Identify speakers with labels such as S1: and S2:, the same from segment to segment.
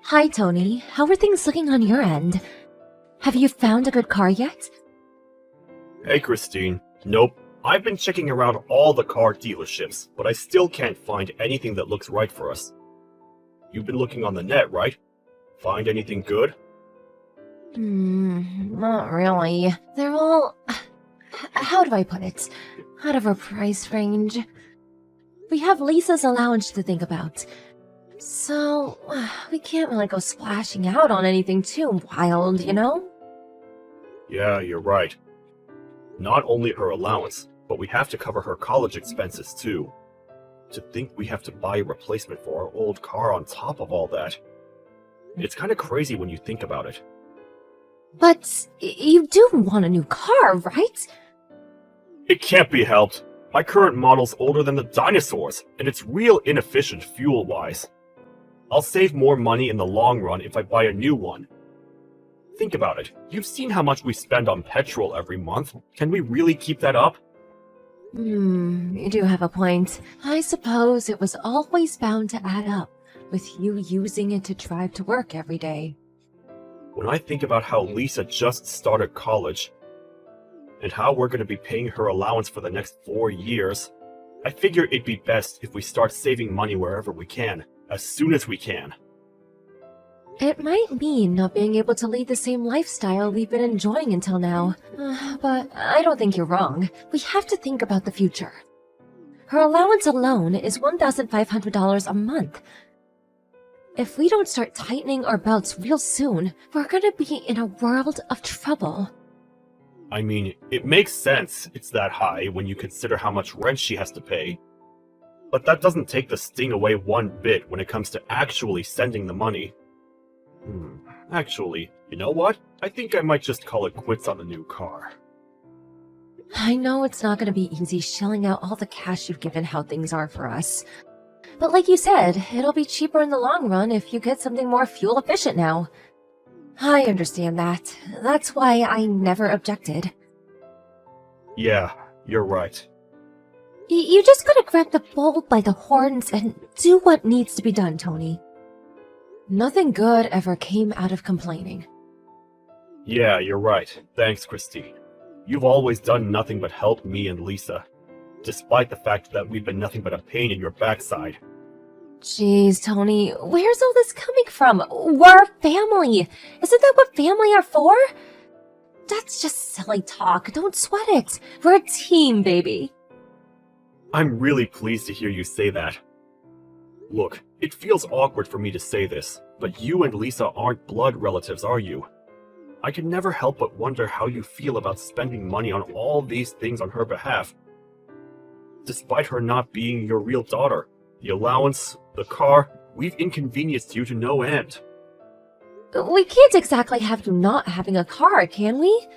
S1: Hi, Tony. How are things looking on your end? Have you found a good car yet?
S2: Hey, Christine. Nope. I've been checking around all the car dealerships, but I still can't find anything that looks right for us. You've been looking on the net, right? Find anything good?
S1: Not really. They're all... How do I put it? Out of our price range. We have Lisa's allowance to think about. So, we can't really go splashing out on anything too wild, you know?
S2: Yeah, you're right. Not only her allowance, but we have to cover her college expenses too. To think we have to buy a replacement for our old car on top of all that. It's kind of crazy when you think about it.
S1: But you do want a new car, right?
S2: It can't be helped. My current model's older than the dinosaurs, and it's real inefficient fuel-wise. I'll save more money in the long run if I buy a new one. Think about it. You've seen how much we spend on petrol every month. Can we really keep that up?
S1: You do have a point. I suppose it was always bound to add up, with you using it to drive to work every day.
S2: When I think about how Lisa just started college, and how we're going to be paying her allowance for the next 4 years, I figure it'd be best if we start saving money wherever we can, as soon as we can.
S1: It might mean not being able to lead the same lifestyle we've been enjoying until now, but I don't think you're wrong. We have to think about the future. Her allowance alone is $1,500 a month. If we don't start tightening our belts real soon, we're gonna be in a world of trouble.
S2: I mean, it makes sense it's that high when you consider how much rent she has to pay. But that doesn't take the sting away one bit when it comes to actually sending the money. Actually, you know what? I think I might just call it quits on the new car.
S1: I know it's not gonna be easy shelling out all the cash you've given how things are for us. But like you said, it'll be cheaper in the long run if you get something more fuel efficient now. I understand that. That's why I never objected.
S2: Yeah, you're right.
S1: You just gotta grab the bull by the horns and do what needs to be done, Tony. Nothing good ever came out of complaining.
S2: Yeah, you're right. Thanks, Christine. You've always done nothing but help me and Lisa, despite the fact that we've been nothing but a pain in your backside.
S1: Jeez, Tony, where's all this coming from? We're family! Isn't that what family are for? That's just silly talk. Don't sweat it. We're a team, baby.
S2: I'm really pleased to hear you say that. Look, it feels awkward for me to say this, but you and Lisa aren't blood relatives, are you? I can never help but wonder how you feel about spending money on all these things on her behalf. Despite her not being your real daughter, the allowance, the car, we've inconvenienced you to no end.
S1: We can't exactly have you not having a car, can we?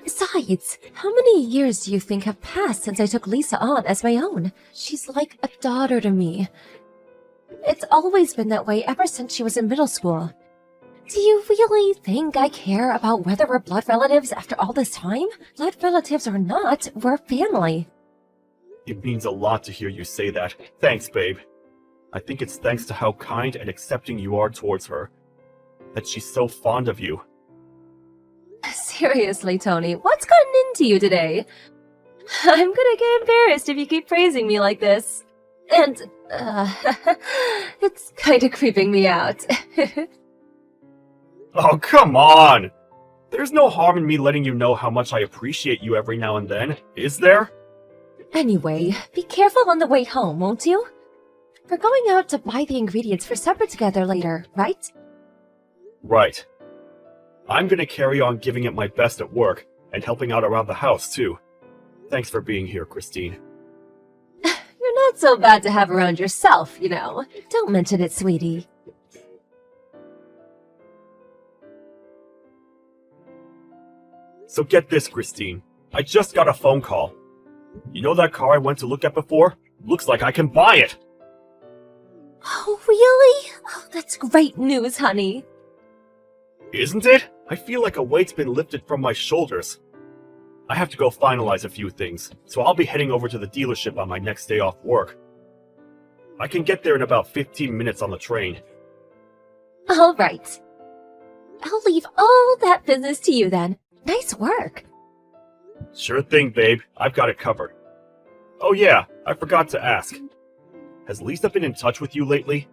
S1: Besides, how many years do you think have passed since I took Lisa on as my own? She's like a daughter to me. It's always been that way ever since she was in middle school. Do you really think I care about whether we're blood relatives after all this time? Blood relatives or not, we're family.
S2: It means a lot to hear you say that. Thanks, babe. I think it's thanks to how kind and accepting you are towards her, that she's so fond of you.
S1: Seriously, Tony, what's gotten into you today? I'm gonna get embarrassed if you keep praising me like this. And, it's kinda creeping me out.
S2: Oh, come on! There's no harm in me letting you know how much I appreciate you every now and then, is there?
S1: Anyway, be careful on the way home, won't you? We're going out to buy the ingredients for supper together later, right?
S2: Right. I'm gonna carry on giving it my best at work, and helping out around the house, too. Thanks for being here, Christine.
S1: You're not so bad to have around yourself, you know. Don't mention it, sweetie.
S2: So get this, Christine. I just got a phone call. You know that car I went to look at before? Looks like I can buy it!
S1: Oh, really? Oh, that's great news, honey.
S2: Isn't it? I feel like a weight's been lifted from my shoulders. I have to go finalize a few things, so I'll be heading over to the dealership on my next day off work. I can get there in about 15 minutes on the train.
S1: All right. I'll leave all that business to you then. Nice work.
S2: Sure thing, babe. I've got it covered. Oh yeah, I forgot to ask. Has Lisa been in touch with you lately?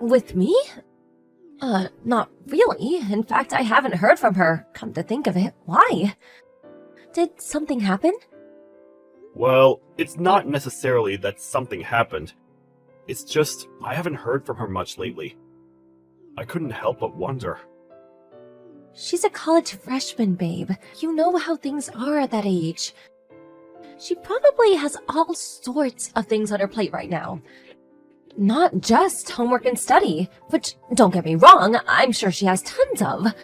S1: With me? Not really. In fact, I haven't heard from her. Come to think of it, why? Did something happen?
S2: Well, it's not necessarily that something happened. It's just, I haven't heard from her much lately. I couldn't help but wonder.
S1: She's a college freshman, babe. You know how things are at that age. She probably has all sorts of things on her plate right now. Not just homework and study, which, don't get me wrong, I'm sure she has tons of.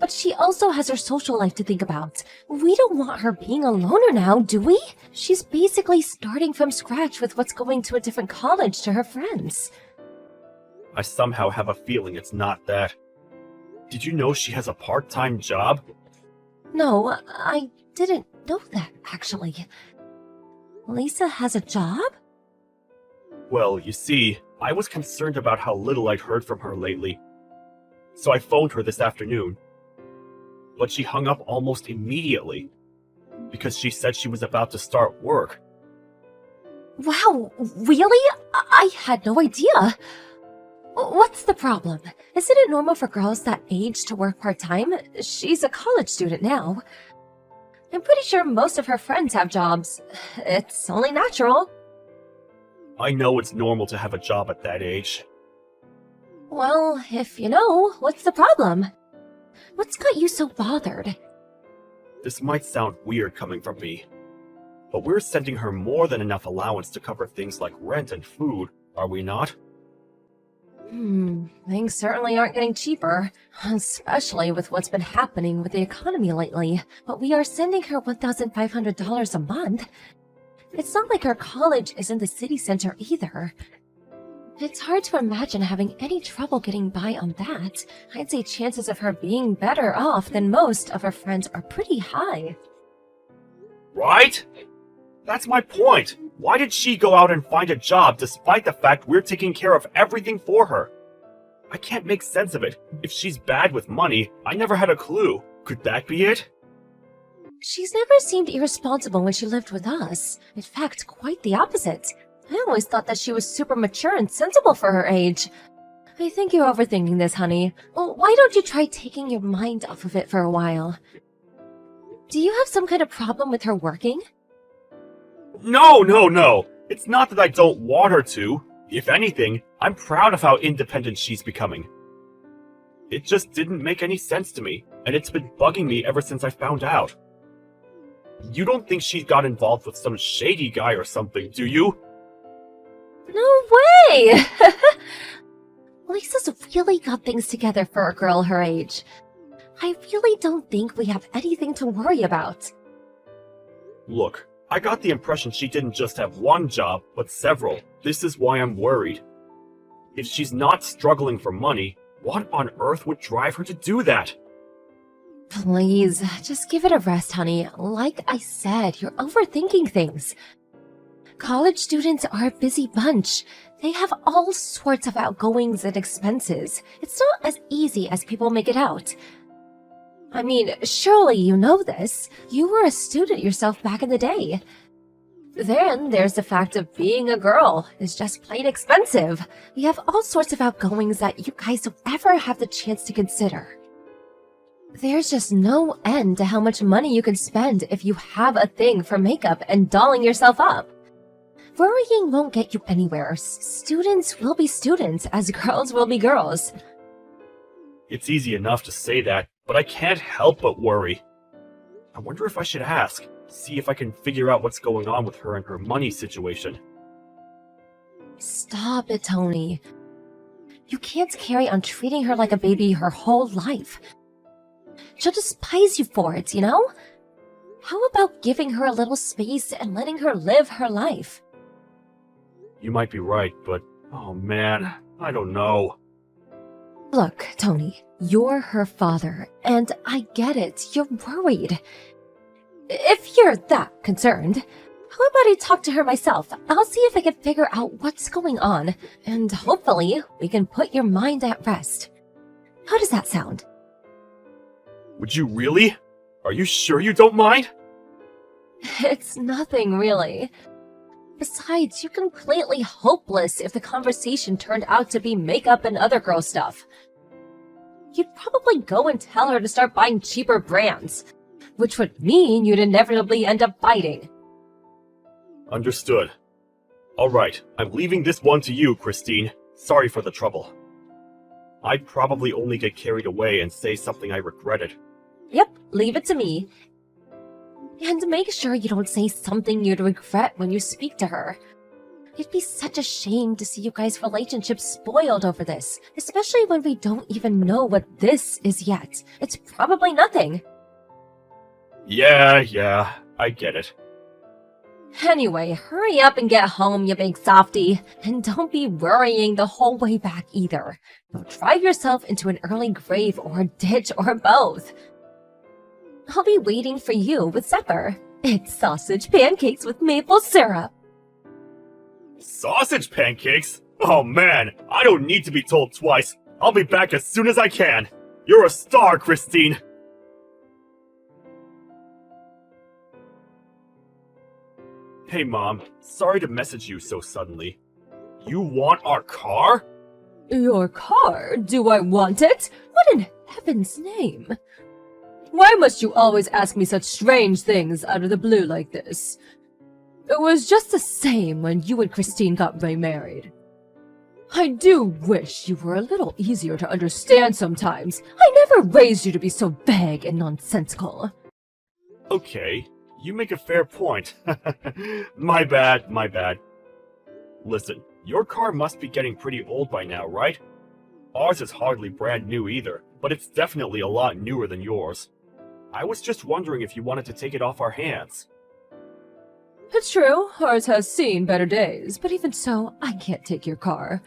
S1: But she also has her social life to think about. We don't want her being a loner now, do we? She's basically starting from scratch with what's going to a different college to her friends.
S2: I somehow have a feeling it's not that. Did you know she has a part-time job?
S1: No, I didn't know that, actually. Lisa has a job?
S2: Well, you see, I was concerned about how little I'd heard from her lately. So I phoned her this afternoon. But she hung up almost immediately, because she said she was about to start work.
S1: Wow, really? I had no idea. What's the problem? Isn't it normal for girls that age to work part-time? She's a college student now. I'm pretty sure most of her friends have jobs. It's only natural.
S2: I know it's normal to have a job at that age.
S1: Well, if you know, what's the problem? What's got you so bothered?
S2: This might sound weird coming from me, but we're sending her more than enough allowance to cover things like rent and food, are we not?
S1: Things certainly aren't getting cheaper, especially with what's been happening with the economy lately. But we are sending her $1,500 a month. It's not like her college is in the city center either. It's hard to imagine having any trouble getting by on that. I'd say chances of her being better off than most of her friends are pretty high.
S2: Right? That's my point. Why did she go out and find a job despite the fact we're taking care of everything for her? I can't make sense of it. If she's bad with money, I never had a clue. Could that be it?
S1: She's never seemed irresponsible when she lived with us. In fact, quite the opposite. I always thought that she was super mature and sensible for her age. I think you're overthinking this, honey. Well, why don't you try taking your mind off of it for a while? Do you have some kind of problem with her working?
S2: No. It's not that I don't want her to. If anything, I'm proud of how independent she's becoming. It just didn't make any sense to me, and it's been bugging me ever since I found out. You don't think she got involved with some shady guy or something, do you?
S1: No way! Lisa's really got things together for a girl her age. I really don't think we have anything to worry about.
S2: Look, I got the impression she didn't just have one job, but several. This is why I'm worried. If she's not struggling for money, what on earth would drive her to do that?
S1: Please, just give it a rest, honey. Like I said, you're overthinking things. College students are a busy bunch. They have all sorts of outgoings and expenses. It's not as easy as people make it out. I mean, surely you know this. You were a student yourself back in the day. Then there's the fact of being a girl is just plain expensive. We have all sorts of outgoings that you guys don't ever have the chance to consider. There's just no end to how much money you can spend if you have a thing for makeup and dolling yourself up. Worrying won't get you anywhere. Students will be students, as girls will be girls.
S2: It's easy enough to say that, but I can't help but worry. I wonder if I should ask, see if I can figure out what's going on with her and her money situation.
S1: Stop it, Tony. You can't carry on treating her like a baby her whole life. She'll despise you for it, you know? How about giving her a little space and letting her live her life?
S2: You might be right, but oh man, I don't know.
S1: Look, Tony, you're her father, and I get it. You're worried. If you're that concerned, How about I talk to her myself? I'll see if I can figure out what's going on, and hopefully we can put your mind at rest. How does that sound?
S2: Would you really? Are you sure you don't mind?
S1: It's nothing, really. Besides, you're completely hopeless if the conversation turned out to be makeup and other girl stuff. You'd probably go and tell her to start buying cheaper brands, which would mean you'd inevitably end up fighting.
S2: Understood. Alright, I'm leaving this one to you, Christine. Sorry for the trouble. I'd probably only get carried away and say something I regretted.
S1: Yep, leave it to me. And make sure you don't say something you'd regret when you speak to her. It'd be such a shame to see you guys' relationship spoiled over this, especially when we don't even know what this is yet. It's probably nothing.
S2: Yeah, I get it.
S1: Anyway, hurry up and get home, you big softy. And don't be worrying the whole way back either. You'll drive yourself into an early grave or ditch or both. I'll be waiting for you with supper. It's sausage pancakes with maple syrup.
S2: Sausage pancakes? Oh man, I don't need to be told twice. I'll be back as soon as I can. You're a star, Christine. Hey Mom, sorry to message you so suddenly. You want our car?
S1: Your car? Do I want it? What in heaven's name? Why must you always ask me such strange things out of the blue like this? It was just the same when you and Christine got remarried. I do wish you were a little easier to understand sometimes. I never raised you to be so vague and nonsensical.
S2: Okay, you make a fair point. My bad. Listen, your car must be getting pretty old by now, right? Ours is hardly brand new either, but it's definitely a lot newer than yours. I was just wondering if you wanted to take it off our hands.
S1: It's true, ours has seen better days, but even so, I can't take your car.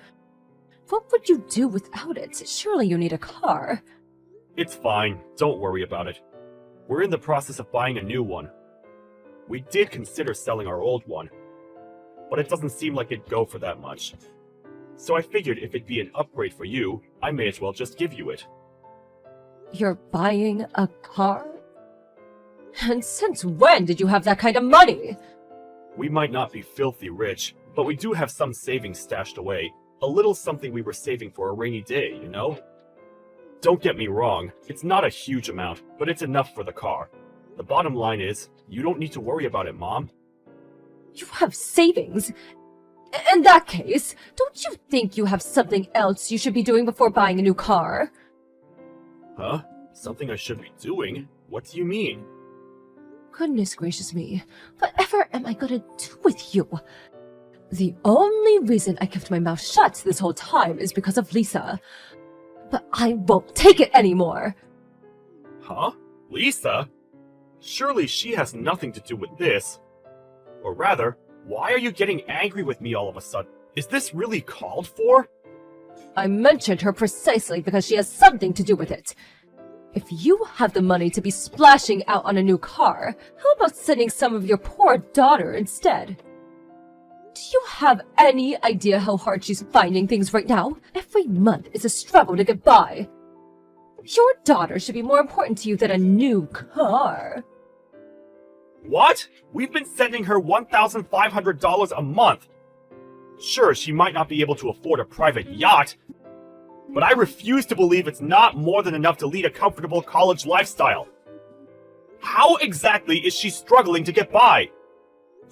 S1: What would you do without it? Surely you need a car.
S2: It's fine, don't worry about it. We're in the process of buying a new one. We did consider selling our old one, but it doesn't seem like it'd go for that much. So I figured if it'd be an upgrade for you, I may as well just give you it.
S1: You're buying a car? And since when did you have that kind of money?
S2: We might not be filthy rich, but we do have some savings stashed away. A little something we were saving for a rainy day, you know? Don't get me wrong, it's not a huge amount, but it's enough for the car. The bottom line is, you don't need to worry about it, Mom.
S1: You have savings? In that case, don't you think you have something else you should be doing before buying a new car?
S2: Huh? Something I should be doing? What do you mean?
S1: Goodness gracious me, whatever am I gonna do with you? The only reason I kept my mouth shut this whole time is because of Lisa. But I won't take it anymore!
S2: Huh? Lisa? Surely she has nothing to do with this. Or rather, why are you getting angry with me all of a sudden? Is this really called for?
S1: I mentioned her precisely because she has something to do with it. If you have the money to be splashing out on a new car, how about sending some of your poor daughter instead? Do you have any idea how hard she's finding things right now? Every month is a struggle to get by. Your daughter should be more important to you than a new car.
S2: What? We've been sending her $1,500 a month. Sure, she might not be able to afford a private yacht, but I refuse to believe it's not more than enough to lead a comfortable college lifestyle. How exactly is she struggling to get by?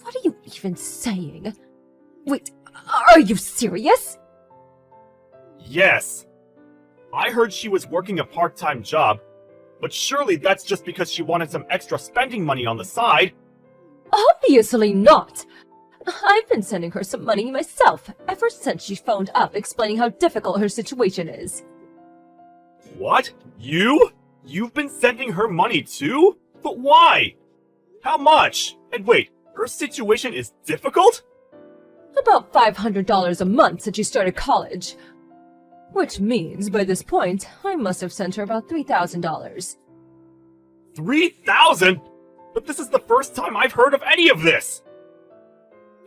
S1: What are you even saying? Wait, are you serious?
S2: Yes. I heard she was working a part-time job, but surely that's just because she wanted some extra spending money on the side.
S1: Obviously not. I've been sending her some money myself ever since she phoned up explaining how difficult her situation is.
S2: What? You? You've been sending her money too? But why? How much? And wait, her situation is difficult?
S1: About $500 a month since she started college. Which means, by this point, I must have sent her about $3,000.
S2: 3,000? But this is the first time I've heard of any of this!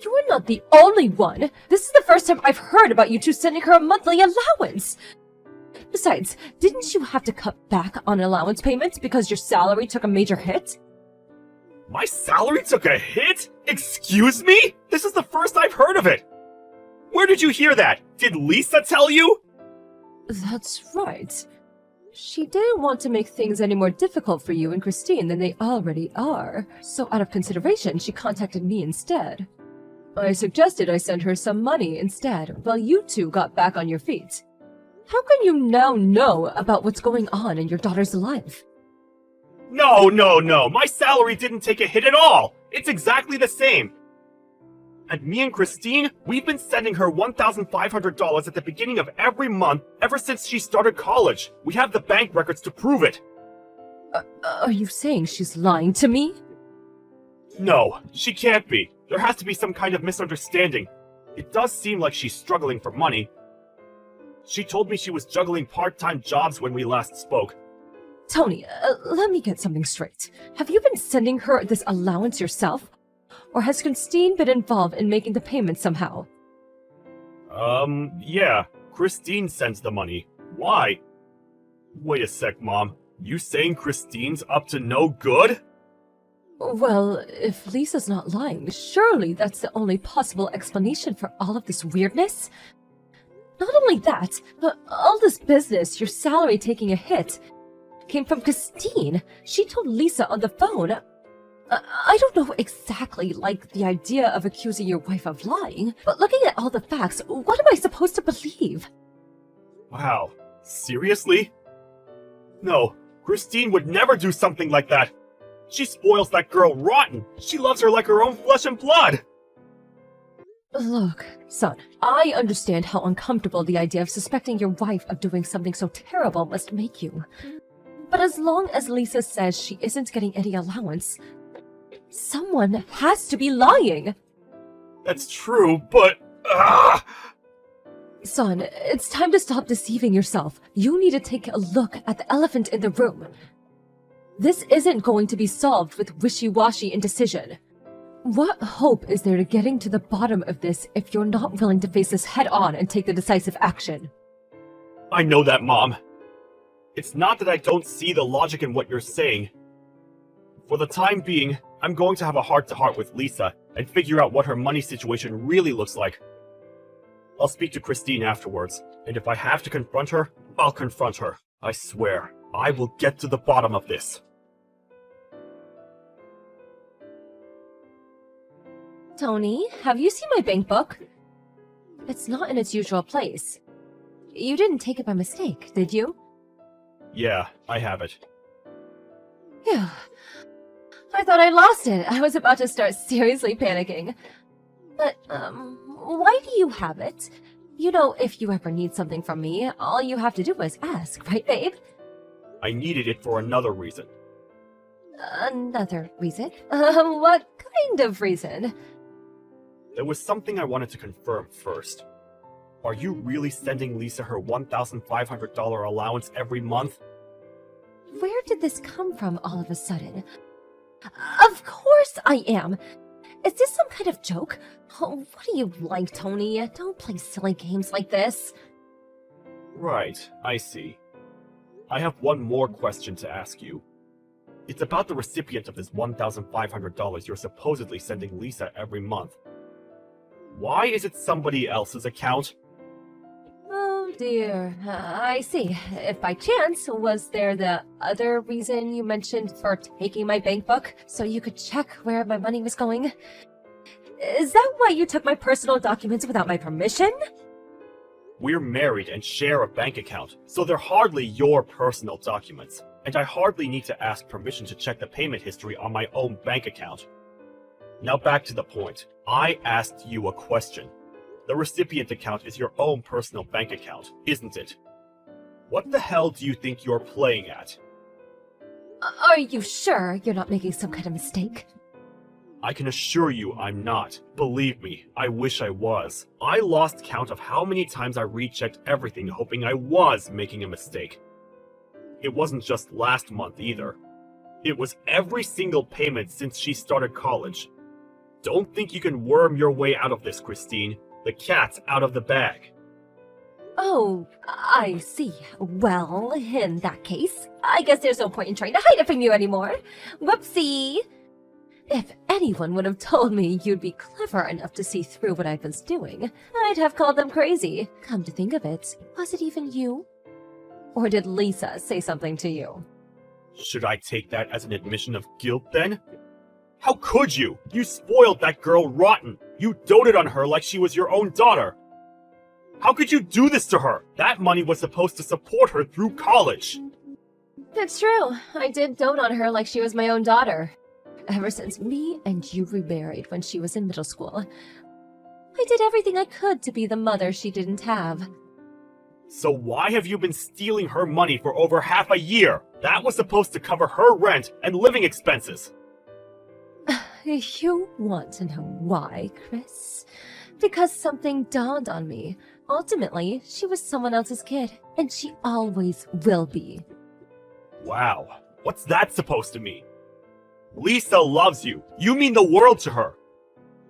S1: You're not the only one. This is the first time I've heard about you two sending her a monthly allowance. Besides, didn't you have to cut back on allowance payments because your salary took a major hit?
S2: My salary took a hit? Excuse me? This is the first I've heard of it. Where did you hear that? Did Lisa tell you?
S1: That's right. She didn't want to make things any more difficult for you and Christine than they already are, so out of consideration, she contacted me instead. I suggested I send her some money instead, while you two got back on your feet. How can you now know about what's going on in your daughter's life?
S2: No. My salary didn't take a hit at all. It's exactly the same. And me and Christine, we've been sending her $1,500 at the beginning of every month ever since she started college. We have the bank records to prove it.
S1: Are you saying she's lying to me?
S2: No, she can't be. There has to be some kind of misunderstanding. It does seem like she's struggling for money. She told me she was juggling part-time jobs when we last spoke.
S1: Tony, let me get something straight. Have you been sending her this allowance yourself? Or has Christine been involved in making the payment somehow?
S2: Yeah. Christine sends the money. Why? Wait a sec, Mom. You saying Christine's up to no good?
S1: Well, if Lisa's not lying, surely that's the only possible explanation for all of this weirdness? Not only that, but all this business, your salary taking a hit, came from Christine. She told Lisa on the phone. I don't know exactly like the idea of accusing your wife of lying, but looking at all the facts, what am I supposed to believe?
S2: Wow. Seriously? No, Christine would never do something like that. She spoils that girl rotten. She loves her like her own flesh and blood.
S1: Look, son, I understand how uncomfortable the idea of suspecting your wife of doing something so terrible must make you. But as long as Lisa says she isn't getting any allowance, someone has to be lying.
S2: That's true, but...
S1: Son, it's time to stop deceiving yourself. You need to take a look at the elephant in the room. This isn't going to be solved with wishy-washy indecision. What hope is there to getting to the bottom of this if you're not willing to face this head-on and take the decisive action?
S2: I know that, Mom. It's not that I don't see the logic in what you're saying. For the time being, I'm going to have a heart-to-heart with Lisa and figure out what her money situation really looks like. I'll speak to Christine afterwards, and if I have to confront her, I'll confront her. I swear, I will get to the bottom of this.
S1: Tony, have you seen my bank book? It's not in its usual place. You didn't take it by mistake, did you?
S2: Yeah, I have it.
S1: Phew. I thought I lost it. I was about to start seriously panicking. But, why do you have it? You know, if you ever need something from me, all you have to do is ask, right, babe?
S2: I needed it for another reason.
S1: Another reason? What kind of reason?
S2: There was something I wanted to confirm first. Are you really sending Lisa her $1,500 allowance every month?
S1: Where did this come from all of a sudden? Of course I am! Is this some kind of joke? Oh, what do you like, Tony? Don't play silly games like this.
S2: Right, I see. I have one more question to ask you. It's about the recipient of this $1,500 you're supposedly sending Lisa every month. Why is it somebody else's account?
S1: Oh dear, I see. If by chance, was there the other reason you mentioned for taking my bank book, so you could check where my money was going? Is that why you took my personal documents without my permission?
S2: We're married and share a bank account, so they're hardly your personal documents, and I hardly need to ask permission to check the payment history on my own bank account. Now back to the point. I asked you a question. The recipient account is your own personal bank account, isn't it? What the hell do you think you're playing at?
S1: Are you sure you're not making some kind of mistake?
S2: I can assure you I'm not. Believe me, I wish I was. I lost count of how many times I rechecked everything hoping I was making a mistake. It wasn't just last month either. It was every single payment since she started college. Don't think you can worm your way out of this, Christine. The cat's out of the bag.
S1: Oh, I see. Well, in that case, I guess there's no point in trying to hide it from you anymore. Whoopsie! If anyone would have told me you'd be clever enough to see through what I was doing, I'd have called them crazy. Come to think of it, was it even you? Or did Lisa say something to you?
S2: Should I take that as an admission of guilt then? How could you? You spoiled that girl rotten. You doted on her like she was your own daughter. How could you do this to her? That money was supposed to support her through college.
S1: It's true. I did dote on her like she was my own daughter. Ever since me and you remarried when she was in middle school, I did everything I could to be the mother she didn't have.
S2: So why have you been stealing her money for over half a year? That was supposed to cover her rent and living expenses.
S1: You want to know why, Chris? Because something dawned on me. Ultimately, she was someone else's kid, and she always will be.
S2: Wow, what's that supposed to mean? Lisa loves you. You mean the world to her.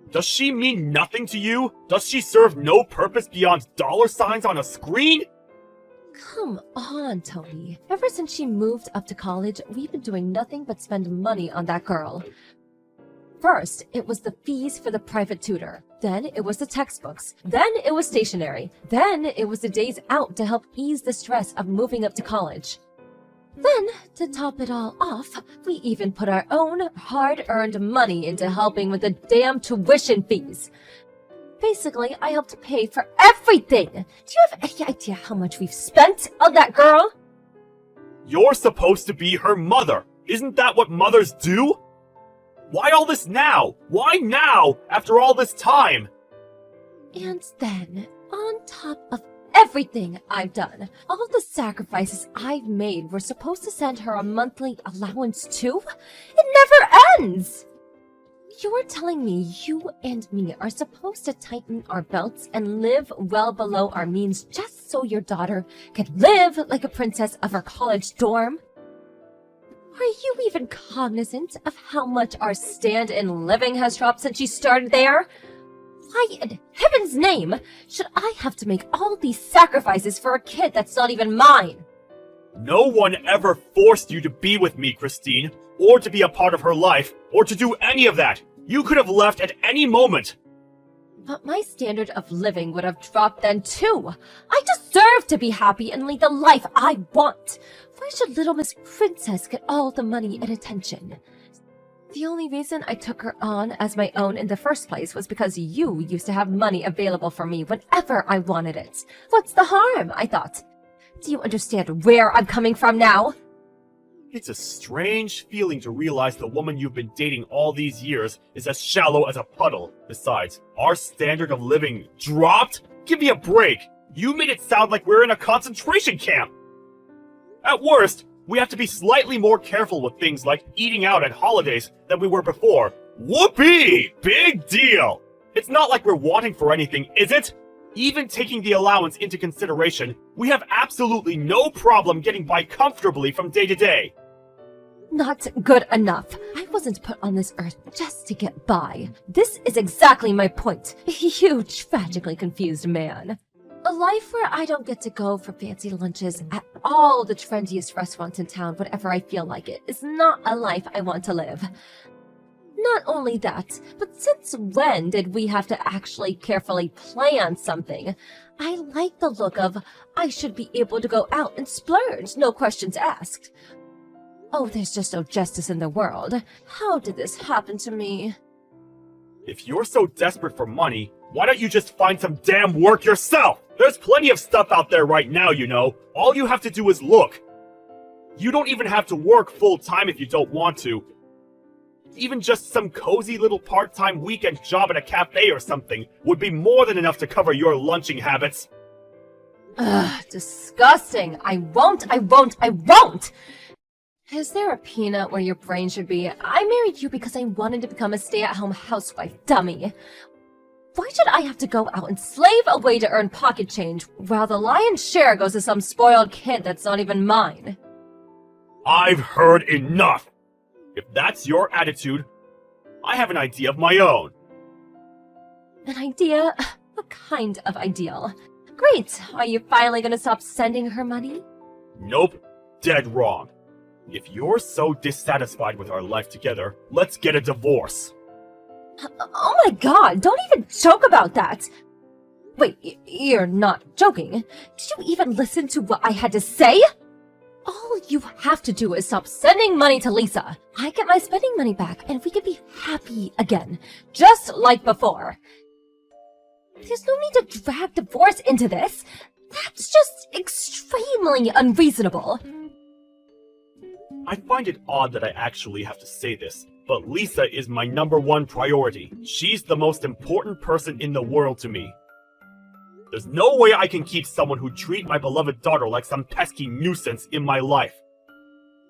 S2: Does she mean nothing to you? Does she serve no purpose beyond dollar signs on a screen?
S1: Come on, Tony. Ever since she moved up to college, we've been doing nothing but spend money on that girl. First, it was the fees for the private tutor. Then it was the textbooks. Then it was stationery. Then it was the days out to help ease the stress of moving up to college. Then, to top it all off, we even put our own hard-earned money into helping with the damn tuition fees. Basically, I helped pay for everything. Do you have any idea how much we've spent on that girl?
S2: You're supposed to be her mother. Isn't that what mothers do? Why all this now? Why now, after all this time?
S1: And then, on top of everything I've done, all the sacrifices I've made were supposed to send her a monthly allowance too? It never ends! You're telling me you and me are supposed to tighten our belts and live well below our means just so your daughter can live like a princess of her college dorm? Are you even cognizant of how much our stand-in living has dropped since she started there? Why in heaven's name should I have to make all these sacrifices for a kid that's not even mine?
S2: No one ever forced you to be with me, Christine, or to be a part of her life, or to do any of that. You could have left at any moment.
S1: But my standard of living would have dropped then too. I deserve to be happy and lead the life I want. Why should little Miss Princess get all the money and attention? The only reason I took her on as my own in the first place was because you used to have money available for me whenever I wanted it. What's the harm, I thought. Do you understand where I'm coming from now?
S2: It's a strange feeling to realize the woman you've been dating all these years is as shallow as a puddle. Besides, our standard of living dropped? Give me a break! You made it sound like we're in a concentration camp! At worst, we have to be slightly more careful with things like eating out at holidays than we were before. Whoopee! Big deal! It's not like we're wanting for anything, is it? Even taking the allowance into consideration, we have absolutely no problem getting by comfortably from day to day.
S1: Not good enough. I wasn't put on this earth just to get by. This is exactly my point. You tragically confused man. A life where I don't get to go for fancy lunches at all the trendiest restaurants in town whenever I feel like it is not a life I want to live. Not only that, but since when did we have to actually carefully plan something? I like the look of, I should be able to go out and splurge, no questions asked. Oh, there's just no justice in the world. How did this happen to me?
S2: If you're so desperate for money, why don't you just find some damn work yourself? There's plenty of stuff out there right now, you know. All you have to do is look. You don't even have to work full-time if you don't want to. Even just some cozy little part-time weekend job at a cafe or something would be more than enough to cover your lunching habits.
S1: Ugh, disgusting. I won't! Is there a peanut where your brain should be? I married you because I wanted to become a stay-at-home housewife, dummy. Why should I have to go out and slave away to earn pocket change, while the lion's share goes to some spoiled kid that's not even mine?
S2: I've heard enough! If that's your attitude, I have an idea of my own.
S1: An idea? What kind of ideal? Great! Are you finally gonna stop sending her money?
S2: Nope. Dead wrong. If you're so dissatisfied with our life together, let's get a divorce.
S1: Oh my god, don't even joke about that! Wait, you're not joking. Did you even listen to what I had to say? All you have to do is stop sending money to Lisa. I get my spending money back, and we can be happy again, just like before. There's no need to drag divorce into this. That's just extremely unreasonable.
S2: I find it odd that I actually have to say this, but Lisa is my #1 priority. She's the most important person in the world to me. There's no way I can keep someone who treats my beloved daughter like some pesky nuisance in my life.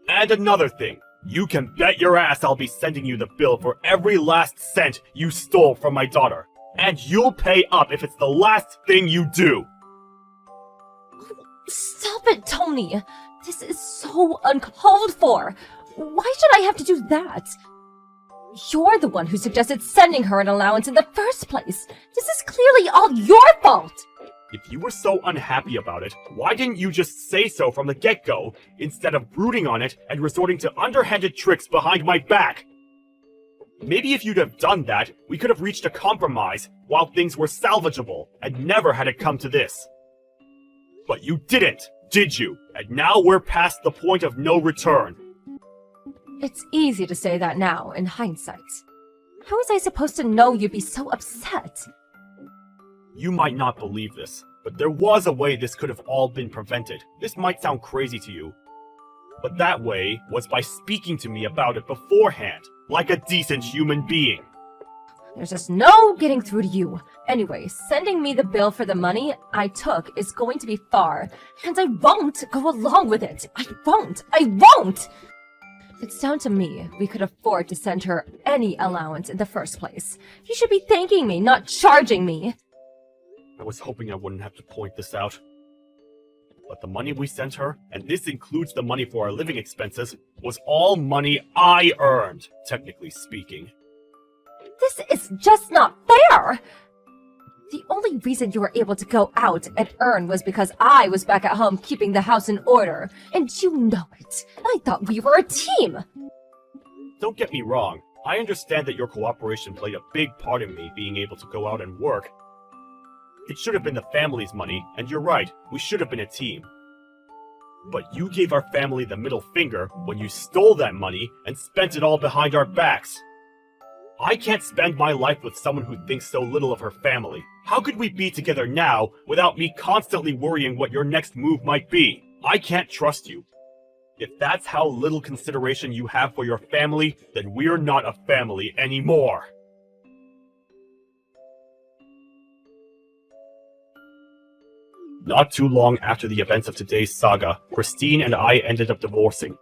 S2: And another thing, you can bet your ass I'll be sending you the bill for every last cent you stole from my daughter. And you'll pay up if it's the last thing you do.
S1: Stop it, Tony. This is so uncalled for. Why should I have to do that? You're the one who suggested sending her an allowance in the first place. This is clearly all your fault.
S2: If you were so unhappy about it, why didn't you just say so from the get-go, instead of brooding on it and resorting to underhanded tricks behind my back? Maybe if you'd have done that, we could have reached a compromise while things were salvageable and never had it come to this. But you didn't, did you? And now we're past the point of no return.
S1: It's easy to say that now, in hindsight. How was I supposed to know you'd be so upset?
S2: You might not believe this, but there was a way this could have all been prevented. This might sound crazy to you, but that way was by speaking to me about it beforehand, like a decent human being.
S1: There's just no getting through to you. Anyway, sending me the bill for the money I took is going to be far, and I won't go along with it. I won't! It's down to me. We could afford to send her any allowance in the first place. You should be thanking me, not charging me.
S2: I was hoping I wouldn't have to point this out. But the money we sent her, and this includes the money for our living expenses, was all money I earned, technically speaking.
S1: This is just not fair! The only reason you were able to go out and earn was because I was back at home keeping the house in order, and you know it. I thought we were a team!
S2: Don't get me wrong, I understand that your cooperation played a big part in me being able to go out and work. It should have been the family's money, and you're right, we should have been a team. But you gave our family the middle finger when you stole that money and spent it all behind our backs. I can't spend my life with someone who thinks so little of her family. How could we be together now without me constantly worrying what your next move might be? I can't trust you. If that's how little consideration you have for your family, then we're not a family anymore. Not too long after the events of today's saga, Christine and I ended up divorcing.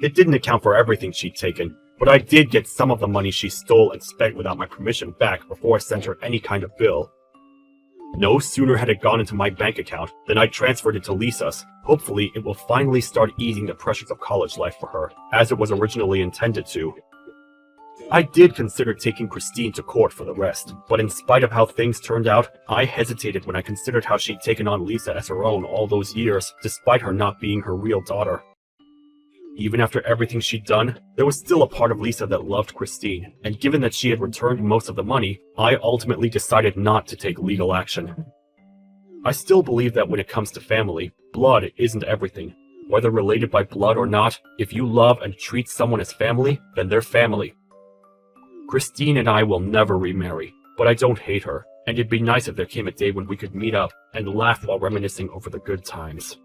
S2: It didn't account for everything she'd taken, but I did get some of the money she stole and spent without my permission back before I sent her any kind of bill. No sooner had it gone into my bank account than I transferred it to Lisa's. Hopefully, it will finally start easing the pressures of college life for her, as it was originally intended to. I did consider taking Christine to court for the rest, but in spite of how things turned out, I hesitated when I considered how she'd taken on Lisa as her own all those years, despite her not being her real daughter. Even after everything she'd done, there was still a part of Lisa that loved Christine, and given that she had returned most of the money, I ultimately decided not to take legal action. I still believe that when it comes to family, blood isn't everything. Whether related by blood or not, if you love and treat someone as family, then they're family. Christine and I will never remarry, but I don't hate her, and it'd be nice if there came a day when we could meet up and laugh while reminiscing over the good times.